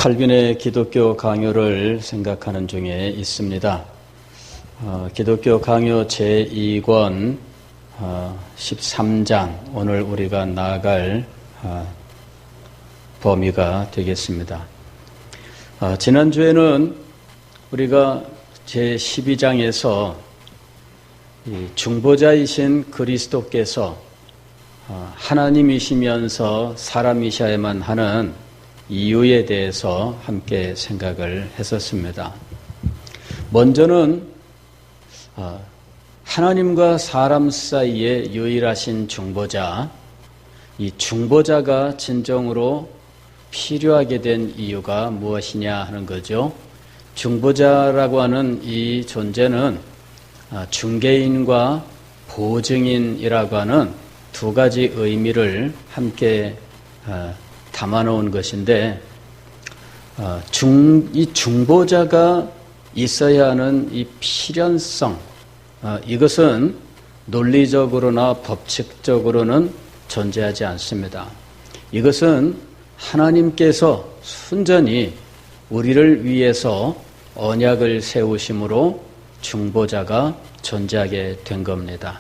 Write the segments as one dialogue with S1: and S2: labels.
S1: 칼빈의 기독교 강요를 생각하는 중에 있습니다. 기독교 강요 제2권 13장 오늘 우리가 나아갈 범위가 되겠습니다. 지난주에는 우리가 제12장에서 중보자이신 그리스도께서 하나님이시면서 사람이셔야만 하는 이유에 대해서 함께 생각을 했었습니다. 먼저는 하나님과 사람 사이에 유일하신 중보자, 이 중보자가 진정으로 필요하게 된 이유가 무엇이냐 하는 거죠. 중보자라고 하는 이 존재는 중개인과 보증인이라고 하는 두 가지 의미를 함께 담아놓은 것인데, 이 중보자가 있어야 하는 이 필연성, 이것은 논리적으로나 법칙적으로는 존재하지 않습니다. 이것은 하나님께서 순전히 우리를 위해서 언약을 세우심으로 중보자가 존재하게 된 겁니다.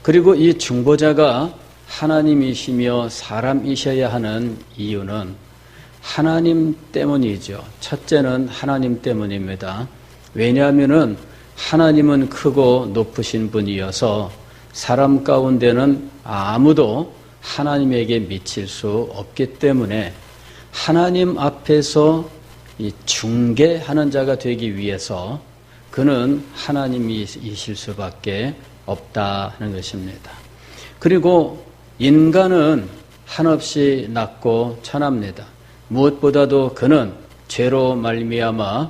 S1: 그리고 이 중보자가 하나님이시며 사람이셔야 하는 이유는 하나님 때문이죠. 첫째는 하나님 때문입니다. 왜냐하면 하나님은 크고 높으신 분이어서 사람 가운데는 아무도 하나님에게 미칠 수 없기 때문에 하나님 앞에서 이 중개하는 자가 되기 위해서 그는 하나님이실 수밖에 없다 하는 것입니다. 그리고 인간은 한없이 낮고 천합니다. 무엇보다도 그는 죄로 말미암아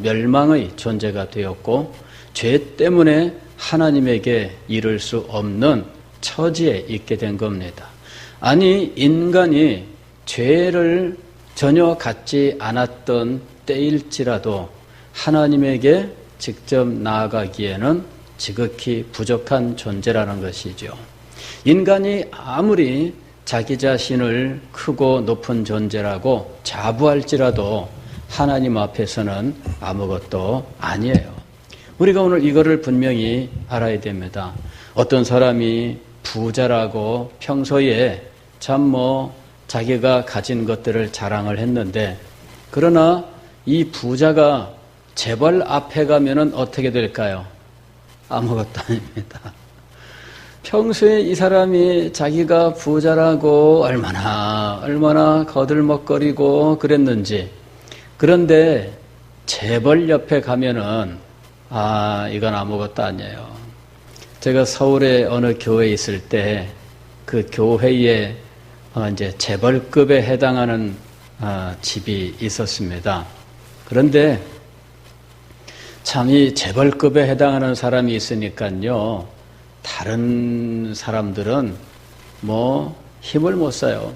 S1: 멸망의 존재가 되었고 죄 때문에 하나님에게 이를 수 없는 처지에 있게 된 겁니다. 아니, 인간이 죄를 전혀 갖지 않았던 때일지라도 하나님에게 직접 나아가기에는 지극히 부족한 존재라는 것이죠. 인간이 아무리 자기 자신을 크고 높은 존재라고 자부할지라도 하나님 앞에서는 아무것도 아니에요. 우리가 오늘 이거를 분명히 알아야 됩니다. 어떤 사람이 부자라고 평소에 참 자기가 가진 것들을 자랑을 했는데, 그러나 이 부자가 재벌 앞에 가면은 어떻게 될까요? 아무것도 아닙니다. 평소에 이 사람이 자기가 부자라고 얼마나 거들먹거리고 그랬는지, 그런데 재벌 옆에 가면은 이건 아무것도 아니에요. 제가 서울의 어느 교회에 있을 때 그 교회에 이제 재벌급에 해당하는 집이 있었습니다. 그런데 참 이 재벌급에 해당하는 사람이 있으니까요, 다른 사람들은 힘을 못 써요.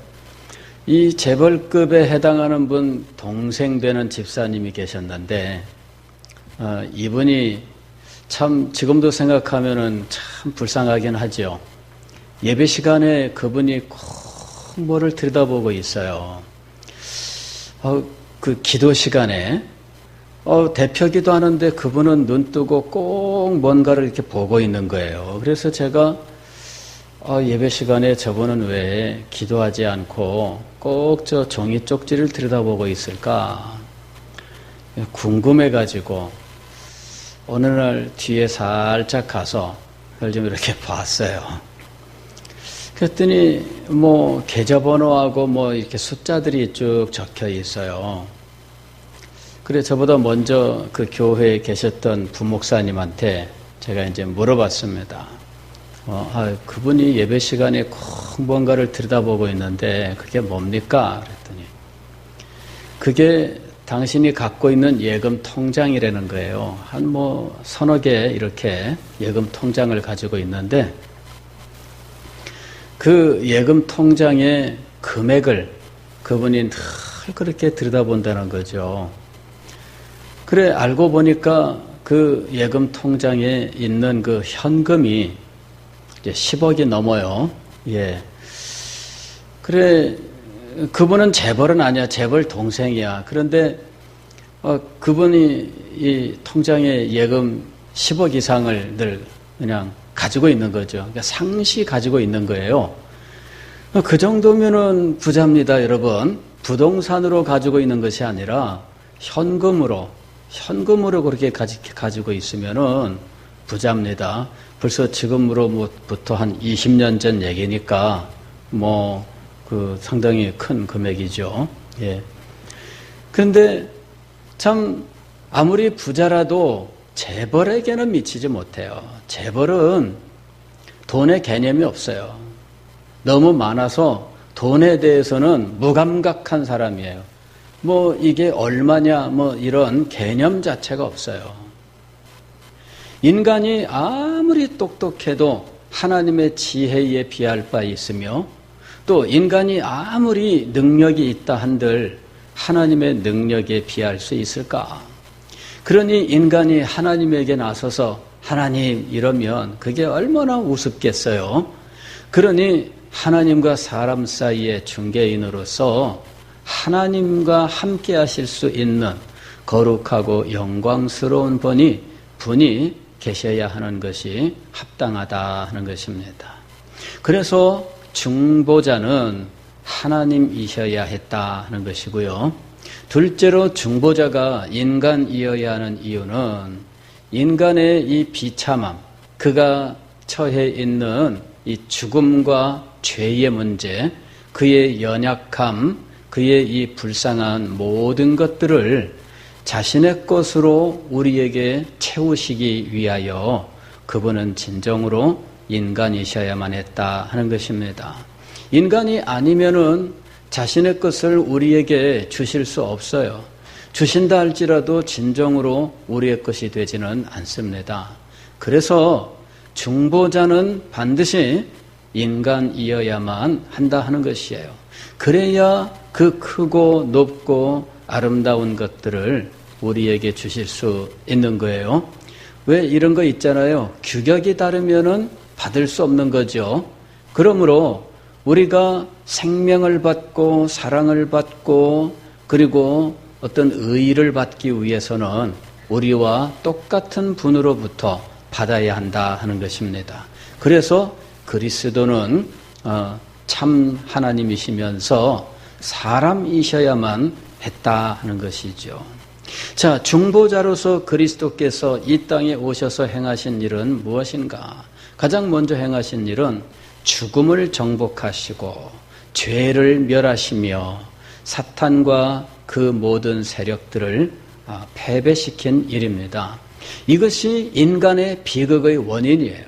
S1: 이 재벌급에 해당하는 분 동생 되는 집사님이 계셨는데, 이분이 참 지금도 생각하면은 참 불쌍하긴 하죠. 예배 시간에 그분이 꼭 뭐를 들여다보고 있어요. 그 기도 시간에 대표기도 하는데 그분은 눈 뜨고 꼭 뭔가를 이렇게 보고 있는 거예요. 그래서 제가 예배 시간에 저분은 왜 기도하지 않고 꼭 저 종이 쪽지를 들여다보고 있을까 궁금해가지고 어느 날 뒤에 살짝 가서 그걸 좀 이렇게 봤어요. 그랬더니 계좌번호하고 이렇게 숫자들이 쭉 적혀 있어요. 그래, 저보다 먼저 그 교회에 계셨던 부목사님한테 제가 이제 물어봤습니다. 그분이 예배 시간에 꼭 뭔가를 들여다보고 있는데 그게 뭡니까? 그랬더니 그게 당신이 갖고 있는 예금 통장이라는 거예요. 한 서너 개 이렇게 예금 통장을 가지고 있는데 그 예금 통장의 금액을 그분이 늘 그렇게 들여다본다는 거죠. 그래, 알고 보니까 그 예금 통장에 있는 그 현금이 이제 10억이 넘어요. 예. 그래, 그분은 재벌은 아니야. 재벌 동생이야. 그런데 그분이 이 통장에 예금 10억 이상을 늘 그냥 가지고 있는 거죠. 그러니까 상시 가지고 있는 거예요. 그 정도면은 부자입니다, 여러분. 부동산으로 가지고 있는 것이 아니라 현금으로 그렇게 가지고 있으면은 부자입니다. 벌써 지금으로부터 한 20년 전 얘기니까 상당히 큰 금액이죠. 예. 그런데 참 아무리 부자라도 재벌에게는 미치지 못해요. 재벌은 돈의 개념이 없어요. 너무 많아서 돈에 대해서는 무감각한 사람이에요. 이게 얼마냐, 이런 개념 자체가 없어요. 인간이 아무리 똑똑해도 하나님의 지혜에 비할 바 있으며, 또 인간이 아무리 능력이 있다 한들 하나님의 능력에 비할 수 있을까? 그러니 인간이 하나님에게 나서서 하나님 이러면 그게 얼마나 우습겠어요? 그러니 하나님과 사람 사이의 중개인으로서 하나님과 함께 하실 수 있는 거룩하고 영광스러운 분이 계셔야 하는 것이 합당하다 하는 것입니다. 그래서 중보자는 하나님이셔야 했다 하는 것이고요. 둘째로 중보자가 인간이어야 하는 이유는 인간의 이 비참함, 그가 처해 있는 이 죽음과 죄의 문제, 그의 연약함, 그의 이 불쌍한 모든 것들을 자신의 것으로 우리에게 채우시기 위하여 그분은 진정으로 인간이셔야만 했다 하는 것입니다. 인간이 아니면은 자신의 것을 우리에게 주실 수 없어요. 주신다 할지라도 진정으로 우리의 것이 되지는 않습니다. 그래서 중보자는 반드시 인간이어야만 한다 하는 것이에요. 그래야 그 크고 높고 아름다운 것들을 우리에게 주실 수 있는 거예요. 왜 이런 거 있잖아요. 규격이 다르면은 받을 수 없는 거죠. 그러므로 우리가 생명을 받고 사랑을 받고 그리고 어떤 의의를 받기 위해서는 우리와 똑같은 분으로부터 받아야 한다 하는 것입니다. 그래서 그리스도는 참 하나님이시면서 사람이셔야만 했다 하는 것이죠. 자, 중보자로서 그리스도께서 이 땅에 오셔서 행하신 일은 무엇인가? 가장 먼저 행하신 일은 죽음을 정복하시고 죄를 멸하시며 사탄과 그 모든 세력들을 패배시킨 일입니다. 이것이 인간의 비극의 원인이에요.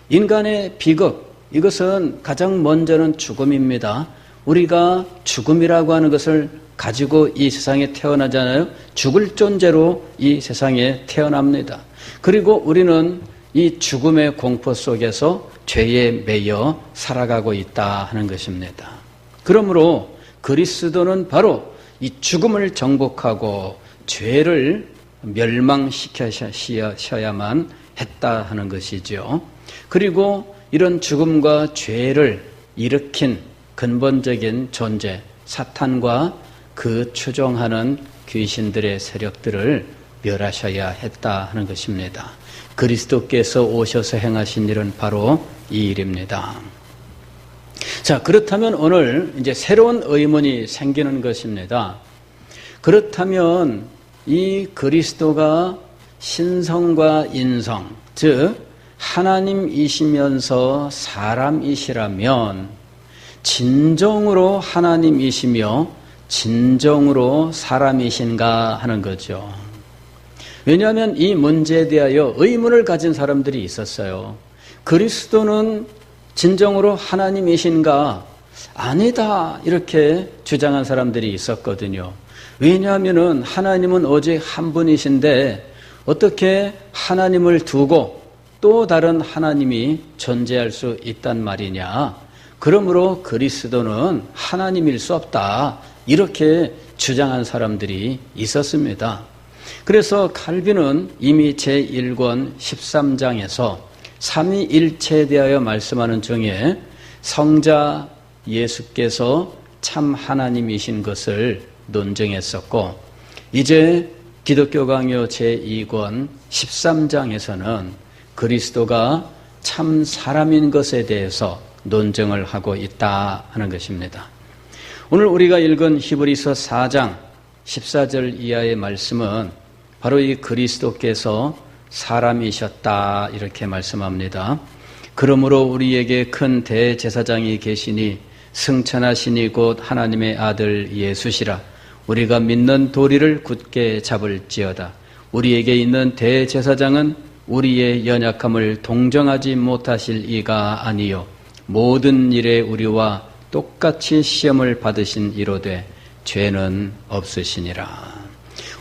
S1: 인간의 비극, 이것은 가장 먼저는 죽음입니다. 우리가 죽음이라고 하는 것을 가지고 이 세상에 태어나잖아요. 죽을 존재로 이 세상에 태어납니다. 그리고 우리는 이 죽음의 공포 속에서 죄에 매여 살아가고 있다 하는 것입니다. 그러므로 그리스도는 바로 이 죽음을 정복하고 죄를 멸망시켜셔야만 했다 하는 것이죠. 그리고 이런 죽음과 죄를 일으킨 근본적인 존재, 사탄과 그 추종하는 귀신들의 세력들을 멸하셔야 했다 하는 것입니다. 그리스도께서 오셔서 행하신 일은 바로 이 일입니다. 자, 그렇다면 오늘 이제 새로운 의문이 생기는 것입니다. 그렇다면 이 그리스도가 신성과 인성, 즉 하나님이시면서 사람이시라면 진정으로 하나님이시며 진정으로 사람이신가 하는 거죠. 왜냐하면 이 문제에 대하여 의문을 가진 사람들이 있었어요. 그리스도는 진정으로 하나님이신가? 아니다, 이렇게 주장한 사람들이 있었거든요. 왜냐하면 하나님은 오직 한 분이신데 어떻게 하나님을 두고 또 다른 하나님이 존재할 수 있단 말이냐? 그러므로 그리스도는 하나님일 수 없다, 이렇게 주장한 사람들이 있었습니다. 그래서 칼빈은 이미 제1권 13장에서 삼위일체에 대하여 말씀하는 중에 성자 예수께서 참 하나님이신 것을 논증했었고, 이제 기독교 강요 제2권 13장에서는 그리스도가 참 사람인 것에 대해서 논증을 하고 있다 하는 것입니다. 오늘 우리가 읽은 히브리서 4장 14절 이하의 말씀은 바로 이 그리스도께서 사람이셨다 이렇게 말씀합니다. 그러므로 우리에게 큰 대제사장이 계시니 승천하시니 곧 하나님의 아들 예수시라. 우리가 믿는 도리를 굳게 잡을지어다. 우리에게 있는 대제사장은 우리의 연약함을 동정하지 못하실 이가 아니요 모든 일에 우리와 똑같이 시험을 받으신 이로되 죄는 없으시니라.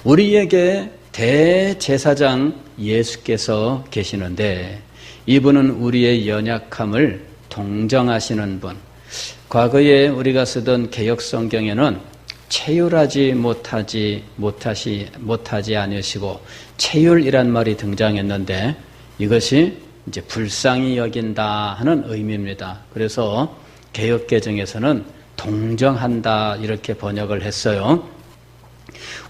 S1: 우리에게 대제사장 예수께서 계시는데 이분은 우리의 연약함을 동정하시는 분. 과거에 우리가 쓰던 개역성경에는 체휼하지 못하지 않으시고 체휼이란 말이 등장했는데 이것이 이제 불쌍히 여긴다 하는 의미입니다. 그래서 개역개정에서는 동정한다 이렇게 번역을 했어요.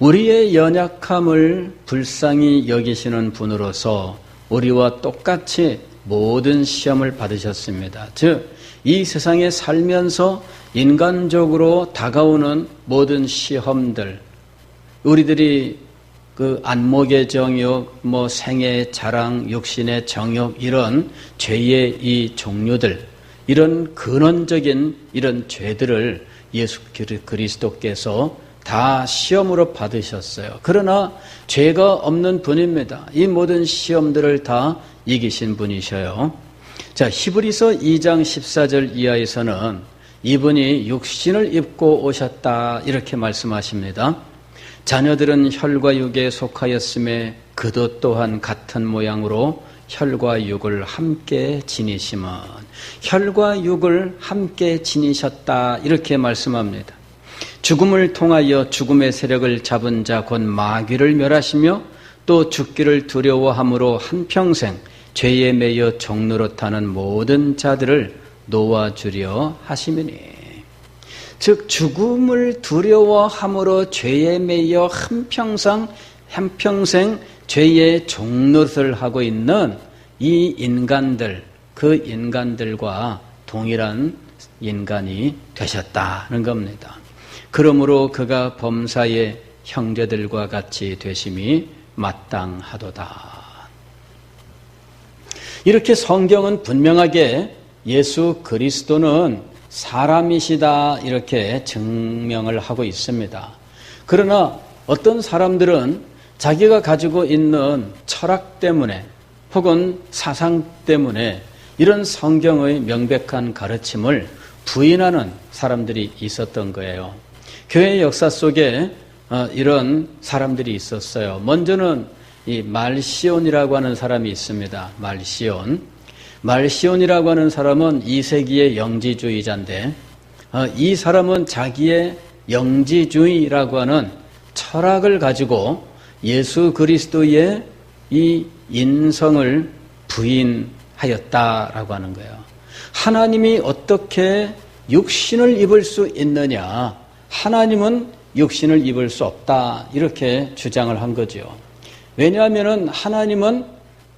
S1: 우리의 연약함을 불쌍히 여기시는 분으로서 우리와 똑같이 모든 시험을 받으셨습니다. 즉, 이 세상에 살면서 인간적으로 다가오는 모든 시험들, 우리들이 그 안목의 정욕, 생의 자랑, 육신의 정욕, 이런 죄의 이 종류들, 이런 근원적인 이런 죄들을 예수 그리스도께서 다 시험으로 받으셨어요. 그러나 죄가 없는 분입니다. 이 모든 시험들을 다 이기신 분이셔요. 자, 히브리서 2장 14절 이하에서는 이분이 육신을 입고 오셨다 이렇게 말씀하십니다. 자녀들은 혈과 육에 속하였음에 그도 또한 같은 모양으로 혈과 육을 함께 지니심은, 혈과 육을 함께 지니셨다 이렇게 말씀합니다. 죽음을 통하여 죽음의 세력을 잡은 자 곧 마귀를 멸하시며 또 죽기를 두려워함으로 한평생 죄에 매여 종노릇하는 모든 자들을 놓아주려 하심이니. 즉 죽음을 두려워함으로 죄에 매여 한평생 죄의 종노릇을 하고 있는 이 인간들, 그 인간들과 동일한 인간이 되셨다는 겁니다. 그러므로 그가 범사의 형제들과 같이 되심이 마땅하도다. 이렇게 성경은 분명하게 예수 그리스도는 사람이시다 이렇게 증명을 하고 있습니다. 그러나 어떤 사람들은 자기가 가지고 있는 철학 때문에 혹은 사상 때문에 이런 성경의 명백한 가르침을 부인하는 사람들이 있었던 거예요. 교회 역사 속에 이런 사람들이 있었어요. 먼저는 이 말시온이라고 하는 사람이 있습니다. 말시온이라고 하는 사람은 2세기의 영지주의자인데 이 사람은 자기의 영지주의라고 하는 철학을 가지고 예수 그리스도의 이 인성을 부인하였다라고 하는 거예요. 하나님이 어떻게 육신을 입을 수 있느냐? 하나님은 육신을 입을 수 없다 이렇게 주장을 한 거죠. 왜냐하면 하나님은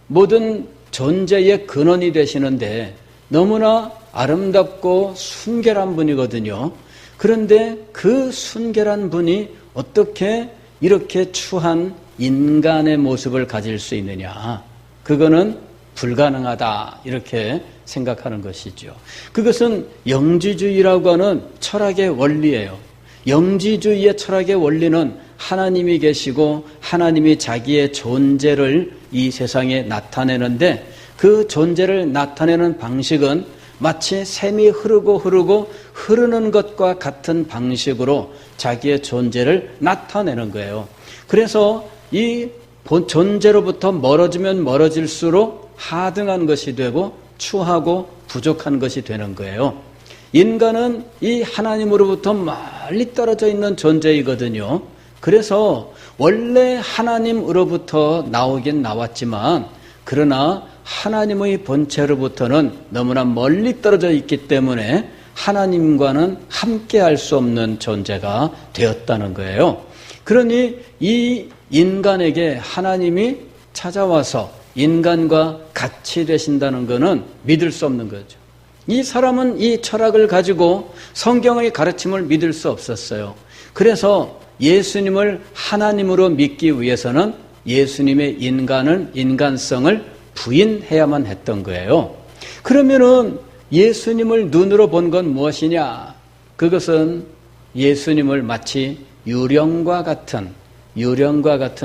S1: 모든 존재의 근원이 되시는데 너무나 아름답고 순결한 분이거든요. 그런데 그 순결한 분이 어떻게 이렇게 추한 인간의 모습을 가질 수 있느냐? 그거는 불가능하다 이렇게 생각하는 것이죠. 그것은 영지주의라고 하는 철학의 원리예요. 영지주의의 철학의 원리는 하나님이 계시고 하나님이 자기의 존재를 이 세상에 나타내는데 그 존재를 나타내는 방식은 마치 샘이 흐르는 것과 같은 방식으로 자기의 존재를 나타내는 거예요. 그래서 이 존재로부터 멀어지면 멀어질수록 하등한 것이 되고 추하고 부족한 것이 되는 거예요. 인간은 이 하나님으로부터 멀리 떨어져 있는 존재이거든요. 그래서 원래 하나님으로부터 나오긴 나왔지만 그러나 하나님의 본체로부터는 너무나 멀리 떨어져 있기 때문에 하나님과는 함께 할 수 없는 존재가 되었다는 거예요. 그러니 이 인간에게 하나님이 찾아와서 인간과 같이 되신다는 것은 믿을 수 없는 거죠. 이 사람은 이 철학을 가지고 성경의 가르침을 믿을 수 없었어요. 그래서 예수님을 하나님으로 믿기 위해서는 예수님의 인간성을 부인해야만 했던 거예요. 그러면은 예수님을 눈으로 본 건 무엇이냐? 그것은 예수님을 마치 유령과 같은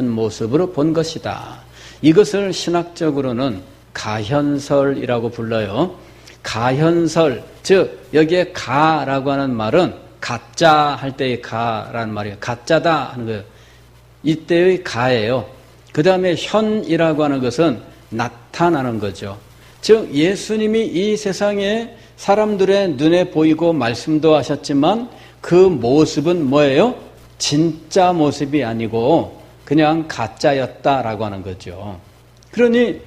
S1: 모습으로 본 것이다. 이것을 신학적으로는 가현설이라고 불러요. 가현설, 즉 여기에 가라고 하는 말은 가짜 할 때의 가라는 말이에요. 가짜다 하는 거예요. 이때의 가예요. 그 다음에 현이라고 하는 것은 나타나는 거죠. 즉 예수님이 이 세상에 사람들의 눈에 보이고 말씀도 하셨지만 그 모습은 뭐예요? 진짜 모습이 아니고 그냥 가짜였다라고 하는 거죠. 그러니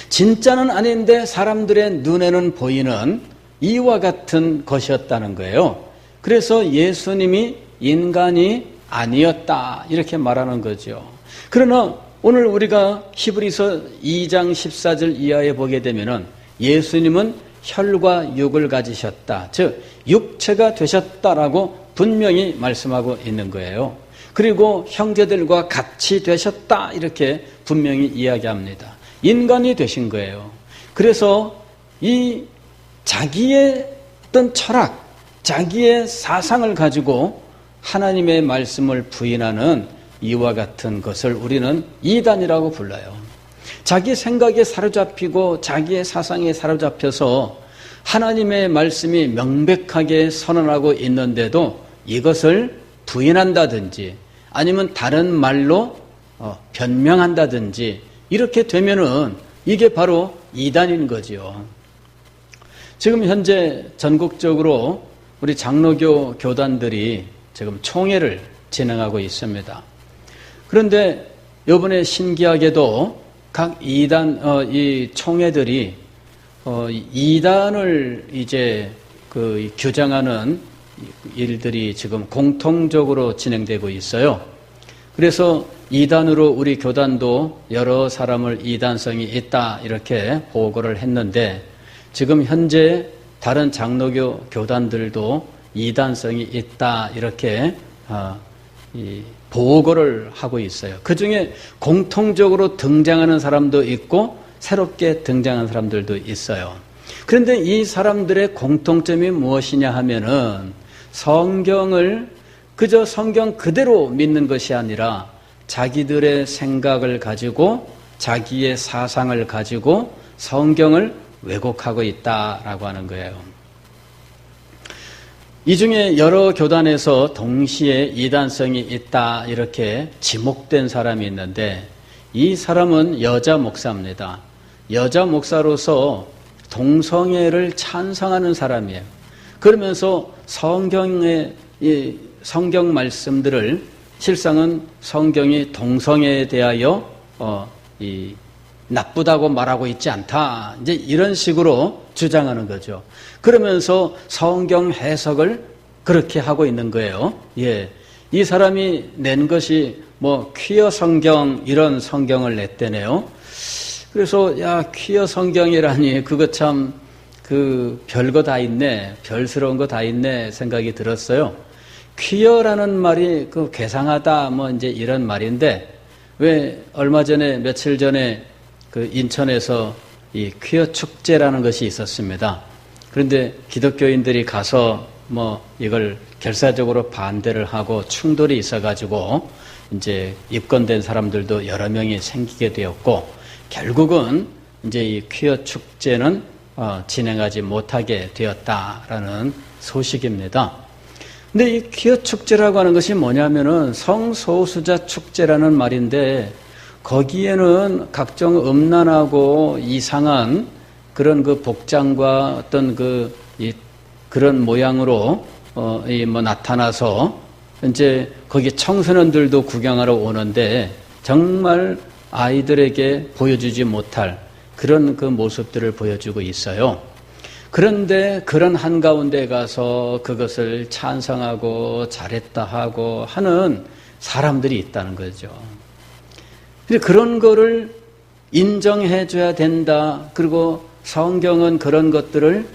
S1: 진짜는 아닌데 사람들의 눈에는 보이는 이와 같은 것이었다는 거예요. 그래서 예수님이 인간이 아니었다 이렇게 말하는 거죠. 그러나 오늘 우리가 히브리서 2장 14절 이하에 보게 되면은 예수님은 혈과 육을 가지셨다. 즉 육체가 되셨다라고 분명히 말씀하고 있는 거예요. 그리고 형제들과 같이 되셨다 이렇게 분명히 이야기합니다. 인간이 되신 거예요. 그래서 이 자기의 어떤 철학, 자기의 사상을 가지고 하나님의 말씀을 부인하는 이와 같은 것을 우리는 이단이라고 불러요. 자기 생각에 사로잡히고 자기의 사상에 사로잡혀서 하나님의 말씀이 명백하게 선언하고 있는데도 이것을 부인한다든지 아니면 다른 말로 변명한다든지 이렇게 되면은 이게 바로 이단인 거지요. 지금 현재 전국적으로 우리 장로교 교단들이 지금 총회를 진행하고 있습니다. 그런데 이번에 신기하게도 각 이 총회들이 이단을 이제 규정하는 일들이 지금 공통적으로 진행되고 있어요. 그래서 이단으로 우리 교단도 여러 사람을 이단성이 있다 이렇게 보고를 했는데 지금 현재 다른 장로교 교단들도 이단성이 있다 이렇게 보고를 하고 있어요. 그중에 공통적으로 등장하는 사람도 있고 새롭게 등장한 사람들도 있어요. 그런데 이 사람들의 공통점이 무엇이냐 하면은 성경을 그저 성경 그대로 믿는 것이 아니라 자기들의 생각을 가지고 자기의 사상을 가지고 성경을 왜곡하고 있다라고 하는 거예요. 이 중에 여러 교단에서 동시에 이단성이 있다 이렇게 지목된 사람이 있는데 이 사람은 여자 목사입니다. 여자 목사로서 동성애를 찬성하는 사람이에요. 그러면서 성경의 성경 말씀들을 실상은 성경이 동성애에 대하여 나쁘다고 말하고 있지 않다. 이제 이런 식으로 주장하는 거죠. 그러면서 성경 해석을 그렇게 하고 있는 거예요. 예. 이 사람이 낸 것이 퀴어 성경 이런 성경을 냈대네요. 그래서 야, 퀴어 성경이라니 그거 참 별거 다 있네. 별스러운 거 다 있네 생각이 들었어요. 퀴어라는 말이 괴상하다 이제 이런 말인데 왜 얼마 전에 며칠 전에 인천에서 이 퀴어 축제라는 것이 있었습니다. 그런데 기독교인들이 가서 이걸 결사적으로 반대를 하고 충돌이 있어가지고 이제 입건된 사람들도 여러 명이 생기게 되었고 결국은 이제 이 퀴어 축제는 진행하지 못하게 되었다라는 소식입니다. 근데 이 퀴어 축제라고 하는 것이 뭐냐면은 성소수자 축제라는 말인데 거기에는 각종 음란하고 이상한 그런 복장과 어떤 그런 모양으로 나타나서 이제 거기 청소년들도 구경하러 오는데 정말 아이들에게 보여주지 못할 그런 모습들을 보여주고 있어요. 그런데 그런 한가운데 가서 그것을 찬성하고 잘했다 하고 하는 사람들이 있다는 거죠. 그런 거를 인정해 줘야 된다. 그리고 성경은 그런 것들을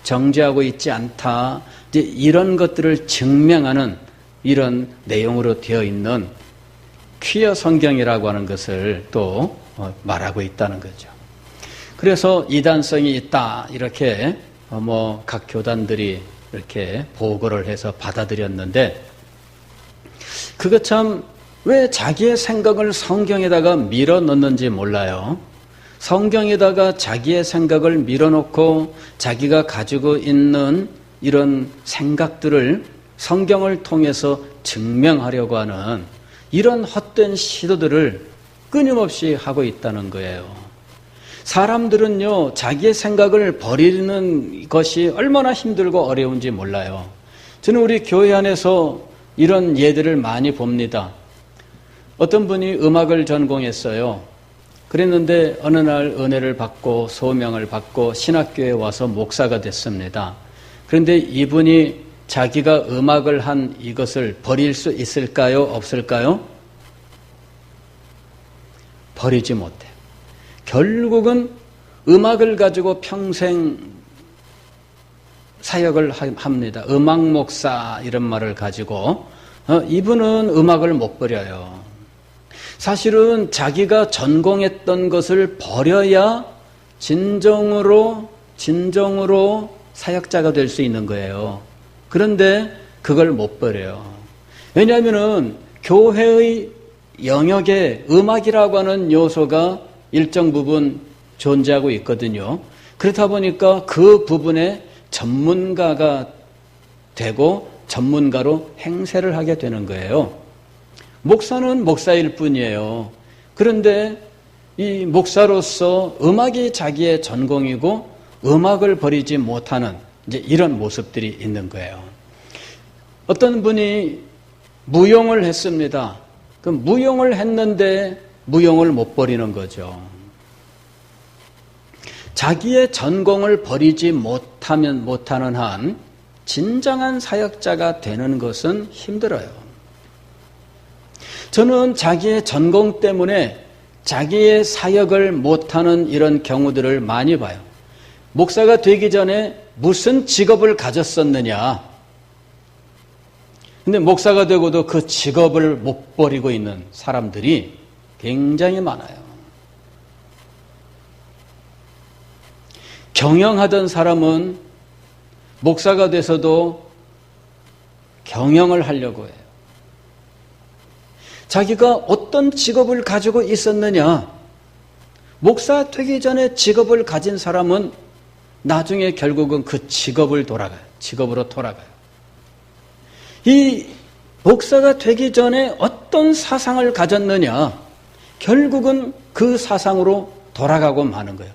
S1: 정죄하고 있지 않다. 이제 이런 것들을 증명하는 이런 내용으로 되어 있는 퀴어 성경이라고 하는 것을 또 말하고 있다는 거죠. 그래서 이단성이 있다. 이렇게 각 교단들이 이렇게 보고를 해서 받아들였는데 그거 참 왜 자기의 생각을 성경에다가 밀어 넣는지 몰라요. 성경에다가 자기의 생각을 밀어놓고 자기가 가지고 있는 이런 생각들을 성경을 통해서 증명하려고 하는 이런 헛된 시도들을 끊임없이 하고 있다는 거예요. 사람들은요, 자기의 생각을 버리는 것이 얼마나 힘들고 어려운지 몰라요. 저는 우리 교회 안에서 이런 예들을 많이 봅니다. 어떤 분이 음악을 전공했어요. 그랬는데 어느 날 은혜를 받고 소명을 받고 신학교에 와서 목사가 됐습니다. 그런데 이분이 자기가 음악을 한 이것을 버릴 수 있을까요? 없을까요? 버리지 못해요. 결국은 음악을 가지고 평생 사역을 합니다. 음악 목사 이런 말을 가지고 이분은 음악을 못 버려요. 사실은 자기가 전공했던 것을 버려야 진정으로 사역자가 될 수 있는 거예요. 그런데 그걸 못 버려요. 왜냐하면은 교회의 영역에 음악이라고 하는 요소가 일정 부분 존재하고 있거든요. 그렇다 보니까 그 부분에 전문가가 되고 전문가로 행세를 하게 되는 거예요. 목사는 목사일 뿐이에요. 그런데 이 목사로서 음악이 자기의 전공이고 음악을 버리지 못하는 이제 이런 모습들이 있는 거예요. 어떤 분이 무용을 했습니다. 그 무용을 했는데 무용을 못 버리는 거죠. 자기의 전공을 버리지 못하는 한 진정한 사역자가 되는 것은 힘들어요. 저는 자기의 전공 때문에 자기의 사역을 못하는 이런 경우들을 많이 봐요. 목사가 되기 전에 무슨 직업을 가졌었느냐. 근데 목사가 되고도 그 직업을 못 버리고 있는 사람들이 굉장히 많아요. 경영하던 사람은 목사가 돼서도 경영을 하려고 해요. 자기가 어떤 직업을 가지고 있었느냐. 목사 되기 전에 직업을 가진 사람은 나중에 결국은 그 직업으로 돌아가요. 이 목사가 되기 전에 어떤 사상을 가졌느냐. 결국은 그 사상으로 돌아가고 마는 거예요.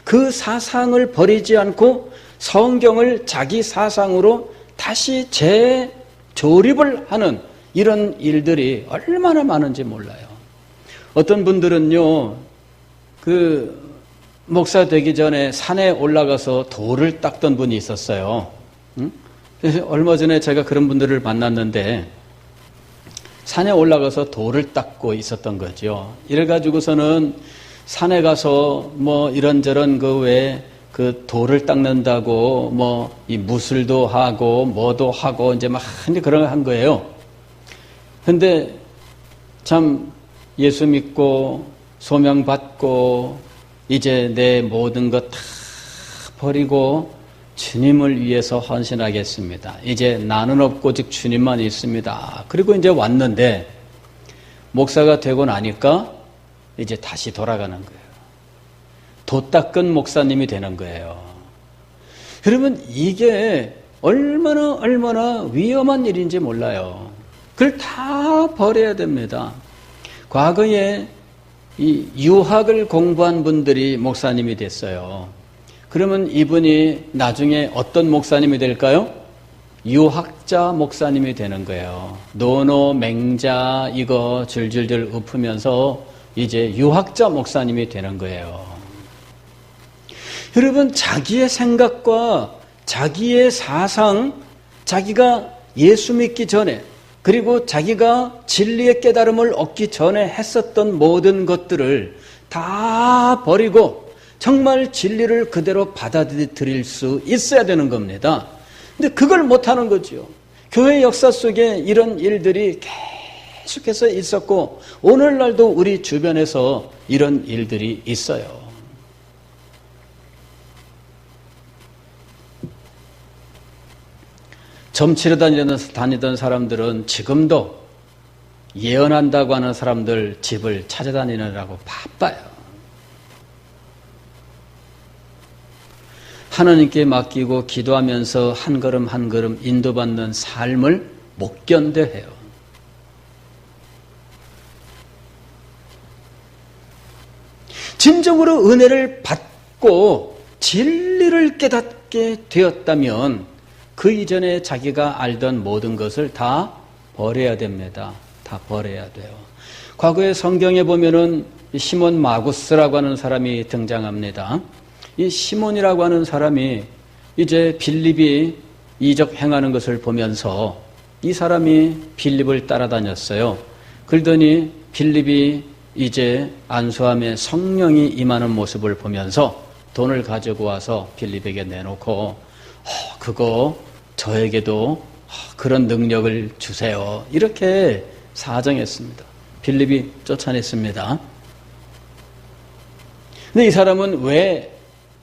S1: 그 사상을 버리지 않고 성경을 자기 사상으로 다시 재조립을 하는 이런 일들이 얼마나 많은지 몰라요. 어떤 분들은요, 목사 되기 전에 산에 올라가서 돌을 닦던 분이 있었어요. 그래서 얼마 전에 제가 그런 분들을 만났는데 산에 올라가서 돌을 닦고 있었던 거죠. 이래가지고서는 산에 가서 이런저런 그 돌을 닦는다고 이 무술도 하고 뭐도 하고 이제 그런 거 한 거예요. 근데 참 예수 믿고 소명 받고 이제 내 모든 것 다 버리고 주님을 위해서 헌신하겠습니다. 이제 나는 없고 즉 주님만 있습니다. 그리고 이제 왔는데 목사가 되고 나니까 이제 다시 돌아가는 거예요. 도 닦은 목사님이 되는 거예요. 여러분 이게 얼마나 위험한 일인지 몰라요. 그걸 다 버려야 됩니다. 과거에 이 유학을 공부한 분들이 목사님이 됐어요. 그러면 이분이 나중에 어떤 목사님이 될까요? 유학자 목사님이 되는 거예요. 노노, 맹자 이거 줄줄줄 읊으면서 이제 유학자 목사님이 되는 거예요. 여러분, 자기의 생각과 자기의 사상, 자기가 예수 믿기 전에, 그리고 자기가 진리의 깨달음을 얻기 전에 했었던 모든 것들을 다 버리고 정말 진리를 그대로 받아들일 수 있어야 되는 겁니다. 근데 그걸 못하는 거죠. 교회 역사 속에 이런 일들이 계속해서 있었고 오늘날도 우리 주변에서 이런 일들이 있어요. 점치러 다니던 사람들은 지금도 예언한다고 하는 사람들 집을 찾아다니느라고 바빠요. 하나님께 맡기고 기도하면서 한 걸음 한 걸음 인도받는 삶을 못 견뎌해요. 진정으로 은혜를 받고 진리를 깨닫게 되었다면 그 이전에 자기가 알던 모든 것을 다 버려야 됩니다. 다 버려야 돼요. 과거에 성경에 보면은 시몬 마구스라고 하는 사람이 등장합니다. 이 시몬이라고 하는 사람이 이제 빌립이 이적 행하는 것을 보면서 이 사람이 빌립을 따라다녔어요. 그러더니 빌립이 이제 안수함에 성령이 임하는 모습을 보면서 돈을 가지고 와서 빌립에게 내놓고 그거 저에게도 그런 능력을 주세요. 이렇게 사정했습니다. 빌립이 쫓아냈습니다. 근데 이 사람은 왜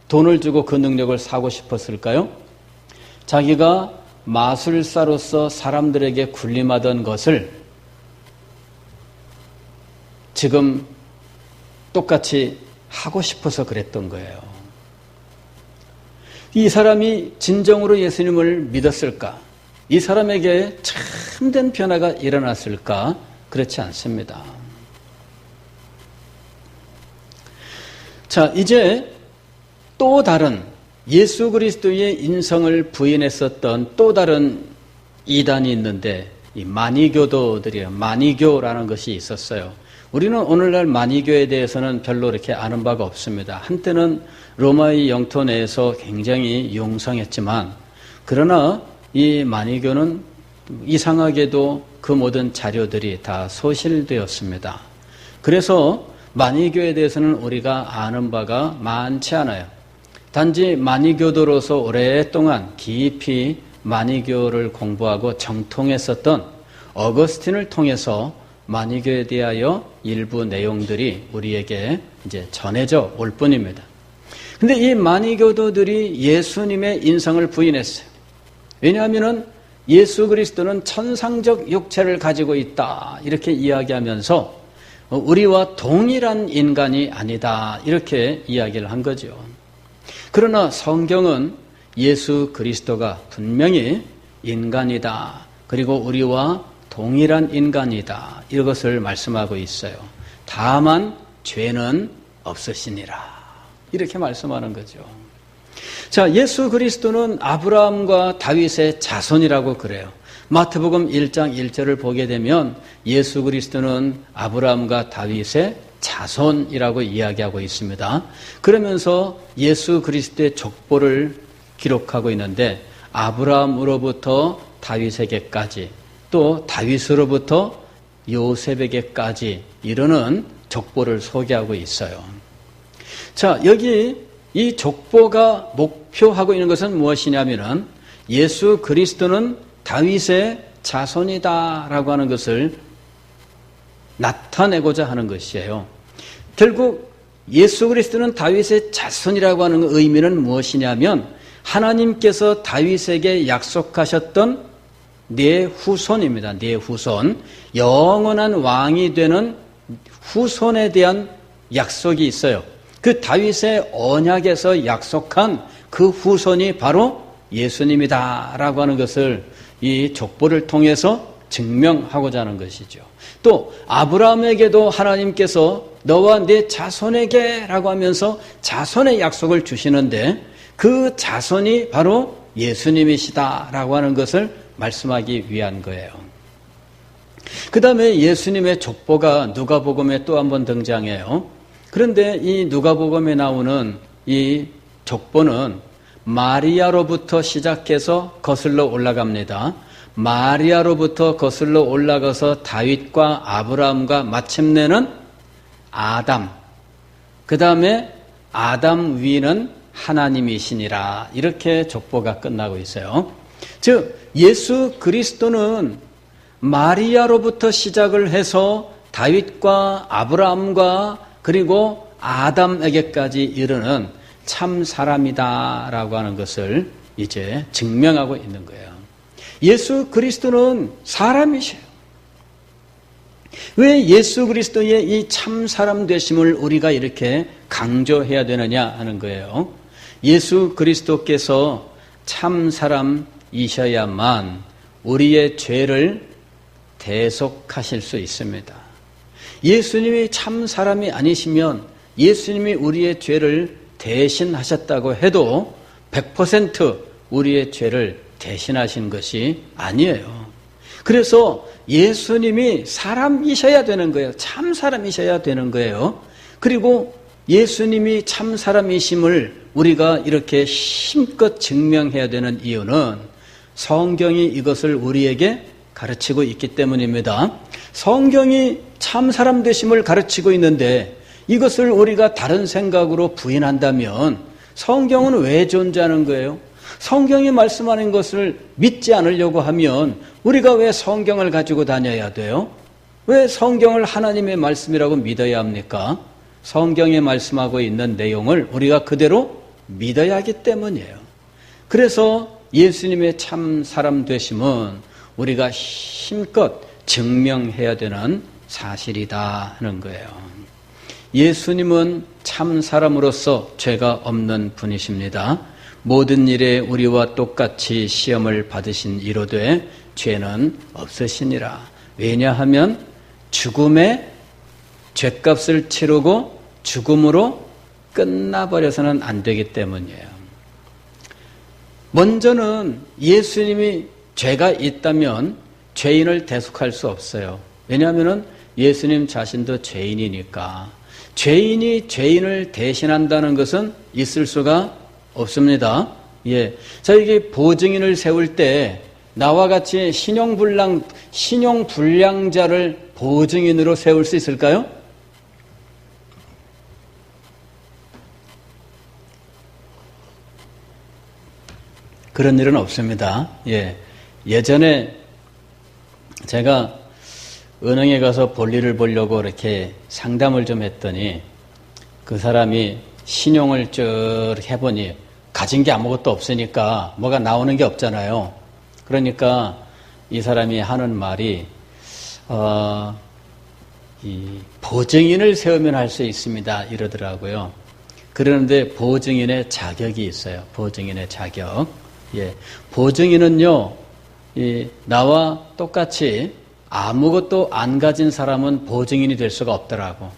S1: 돈을 주고 그 능력을 사고 싶었을까요? 자기가 마술사로서 사람들에게 군림하던 것을 지금 똑같이 하고 싶어서 그랬던 거예요. 이 사람이 진정으로 예수님을 믿었을까? 이 사람에게 참된 변화가 일어났을까? 그렇지 않습니다. 자, 이제 또 다른 예수 그리스도의 인성을 부인했었던 또 다른 이단이 있는데 이 마니교도들이에요. 마니교라는 것이 있었어요. 우리는 오늘날 마니교에 대해서는 별로 이렇게 아는 바가 없습니다. 한때는 로마의 영토 내에서 굉장히 융성했지만 그러나 이 마니교는 이상하게도 그 모든 자료들이 다 소실되었습니다. 그래서 마니교에 대해서는 우리가 아는 바가 많지 않아요. 단지 마니교도로서 오랫동안 깊이 마니교를 공부하고 정통했었던 어거스틴을 통해서 마니교에 대하여 일부 내용들이 우리에게 이제 전해져 올 뿐입니다. 근데 이 마니교도들이 예수님의 인성을 부인했어요. 왜냐하면 예수 그리스도는 천상적 육체를 가지고 있다 이렇게 이야기하면서 우리와 동일한 인간이 아니다 이렇게 이야기를 한 거죠. 그러나 성경은 예수 그리스도가 분명히 인간이다. 그리고 우리와 동일한 인간이다. 이것을 말씀하고 있어요. 다만 죄는 없으시니라. 이렇게 말씀하는 거죠. 자, 예수 그리스도는 아브라함과 다윗의 자손이라고 그래요. 마태복음 1장 1절을 보게 되면 예수 그리스도는 아브라함과 다윗의 자손이라고 이야기하고 있습니다. 그러면서 예수 그리스도의 족보를 기록하고 있는데 아브라함으로부터 다윗에게까지 또 다윗으로부터 요셉에게까지 이르는 족보를 소개하고 있어요. 자, 여기 이 족보가 목표하고 있는 것은 무엇이냐면은 예수 그리스도는 다윗의 자손이다라고 하는 것을 나타내고자 하는 것이에요. 결국 예수 그리스도는 다윗의 자손이라고 하는 의미는 무엇이냐면 하나님께서 다윗에게 약속하셨던 네 후손입니다. 네 후손. 영원한 왕이 되는 후손에 대한 약속이 있어요. 그 다윗의 언약에서 약속한 그 후손이 바로 예수님이다라고 하는 것을 이 족보를 통해서 증명하고자 하는 것이죠. 또 아브라함에게도 하나님께서 너와 네 자손에게라고 하면서 자손의 약속을 주시는데 그 자손이 바로 예수님이시다라고 하는 것을 말씀하기 위한 거예요. 그 다음에 예수님의 족보가 누가복음에 또 한 번 등장해요. 그런데 이 누가복음에 나오는 이 족보는 마리아로부터 시작해서 거슬러 올라갑니다. 마리아로부터 거슬러 올라가서 다윗과 아브라함과 마침내는 아담, 그 다음에 아담 위는 하나님이시니라. 이렇게 족보가 끝나고 있어요. 즉 예수 그리스도는 마리아로부터 시작을 해서 다윗과 아브라함과 그리고 아담에게까지 이르는 참 사람이다라고 하는 것을 이제 증명하고 있는 거예요. 예수 그리스도는 사람이셔요. 왜 예수 그리스도의 이 참 사람 되심을 우리가 이렇게 강조해야 되느냐 하는 거예요. 예수 그리스도께서 참 사람이셔야만 우리의 죄를 대속하실 수 있습니다. 예수님이 참 사람이 아니시면 예수님이 우리의 죄를 대신하셨다고 해도 100% 우리의 죄를 대신하신 것이 아니에요. 그래서 예수님이 사람이셔야 되는 거예요. 참 사람이셔야 되는 거예요. 그리고 예수님이 참 사람이심을 우리가 이렇게 힘껏 증명해야 되는 이유는 성경이 이것을 우리에게 가르치고 있기 때문입니다. 성경이 참 사람 되심을 가르치고 있는데 이것을 우리가 다른 생각으로 부인한다면 성경은 왜 존재하는 거예요? 성경이 말씀하는 것을 믿지 않으려고 하면 우리가 왜 성경을 가지고 다녀야 돼요? 왜 성경을 하나님의 말씀이라고 믿어야 합니까? 성경에 말씀하고 있는 내용을 우리가 그대로 믿어야 하기 때문이에요. 그래서 예수님의 참 사람 되심은 우리가 힘껏 증명해야 되는 사실이다 하는 거예요. 예수님은 참 사람으로서 죄가 없는 분이십니다. 모든 일에 우리와 똑같이 시험을 받으신 이로되 죄는 없으시니라. 왜냐하면 죽음의 죄값을 치르고 죽음으로 끝나버려서는 안 되기 때문이에요. 먼저는 예수님이 죄가 있다면 죄인을 대속할 수 없어요. 왜냐하면 예수님 자신도 죄인이니까. 죄인이 죄인을 대신한다는 것은 있을 수가 없습니다. 예. 자, 이게 보증인을 세울 때 나와 같이 신용불량자를 보증인으로 세울 수 있을까요? 그런 일은 없습니다. 예. 예전에 제가 은행에 가서 볼일을 보려고 이렇게 상담을 좀 했더니 그 사람이 신용을 쭉 해보니 가진 게 아무것도 없으니까 뭐가 나오는 게 없잖아요. 그러니까 이 사람이 하는 말이 이 보증인을 세우면 할 수 있습니다 이러더라고요. 그러는데 보증인의 자격이 있어요. 보증인의 자격. 예, 보증인은요, 나와 똑같이 아무것도 안 가진 사람은 보증인이 될 수가 없더라고.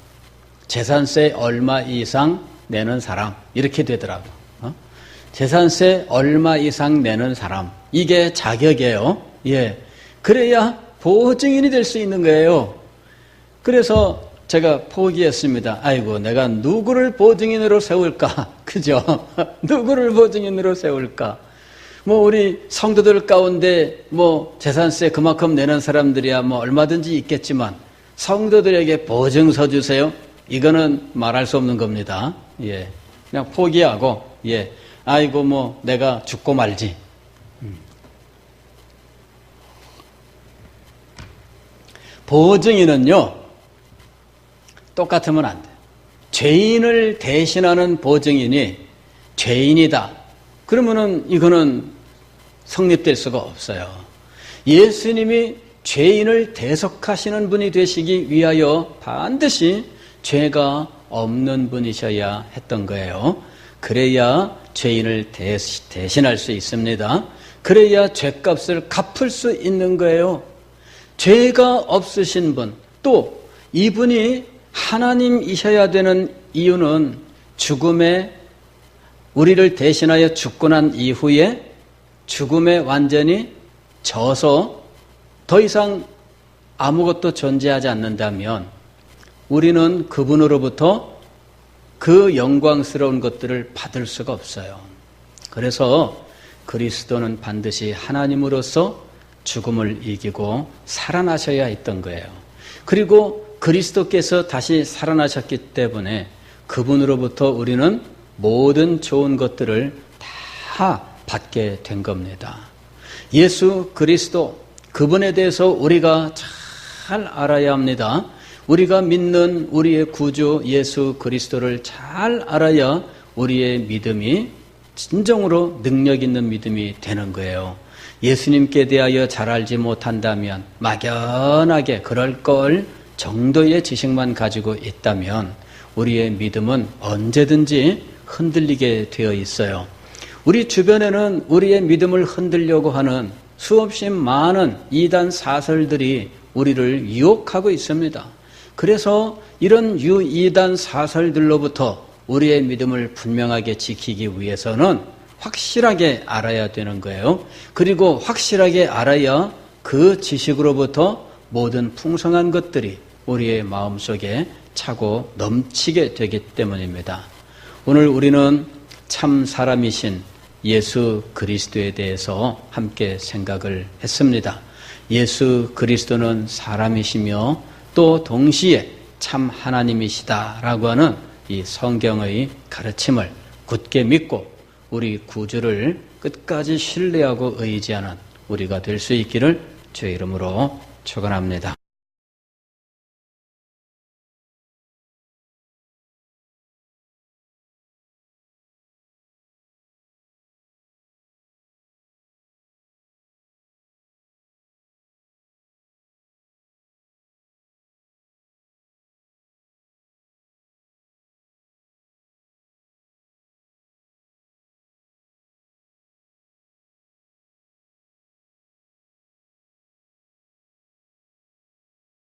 S1: 재산세 얼마 이상 내는 사람 이렇게 되더라고. 재산세 얼마 이상 내는 사람 이게 자격이에요. 예, 그래야 보증인이 될 수 있는 거예요. 그래서 제가 포기했습니다. 아이고, 내가 누구를 보증인으로 세울까? 그죠? 누구를 보증인으로 세울까? 우리 성도들 가운데 재산세 그만큼 내는 사람들이야 얼마든지 있겠지만 성도들에게 보증서 주세요. 이거는 말할 수 없는 겁니다. 예. 그냥 포기하고, 예. 아이고, 내가 죽고 말지. 보증인은요, 똑같으면 안 돼. 죄인을 대신하는 보증인이 죄인이다. 그러면은 이거는 성립될 수가 없어요. 예수님이 죄인을 대속하시는 분이 되시기 위하여 반드시 죄가 없는 분이셔야 했던 거예요. 그래야 죄인을 대신할 수 있습니다. 그래야 죄값을 갚을 수 있는 거예요. 죄가 없으신 분, 또 이분이 하나님이셔야 되는 이유는 죽음에 우리를 대신하여 죽고 난 이후에 죽음에 완전히 져서 더 이상 아무것도 존재하지 않는다면 우리는 그분으로부터 그 영광스러운 것들을 받을 수가 없어요. 그래서 그리스도는 반드시 하나님으로서 죽음을 이기고 살아나셔야 했던 거예요. 그리고 그리스도께서 다시 살아나셨기 때문에 그분으로부터 우리는 모든 좋은 것들을 다 받게 된 겁니다. 예수 그리스도, 그분에 대해서 우리가 잘 알아야 합니다. 우리가 믿는 우리의 구주 예수 그리스도를 잘 알아야 우리의 믿음이 진정으로 능력 있는 믿음이 되는 거예요. 예수님께 대하여 잘 알지 못한다면, 막연하게 그럴 걸 정도의 지식만 가지고 있다면 우리의 믿음은 언제든지 흔들리게 되어 있어요. 우리 주변에는 우리의 믿음을 흔들려고 하는 수없이 많은 이단 사설들이 우리를 유혹하고 있습니다. 그래서 이런 이단 사설들로부터 우리의 믿음을 분명하게 지키기 위해서는 확실하게 알아야 되는 거예요. 그리고 확실하게 알아야 그 지식으로부터 모든 풍성한 것들이 우리의 마음속에 차고 넘치게 되기 때문입니다. 오늘 우리는 참 사람이신 예수 그리스도에 대해서 함께 생각을 했습니다. 예수 그리스도는 사람이시며 또 동시에 참 하나님이시다라고 하는 이 성경의 가르침을 굳게 믿고 우리 구주를 끝까지 신뢰하고 의지하는 우리가 될 수 있기를 주의 이름으로 축원합니다.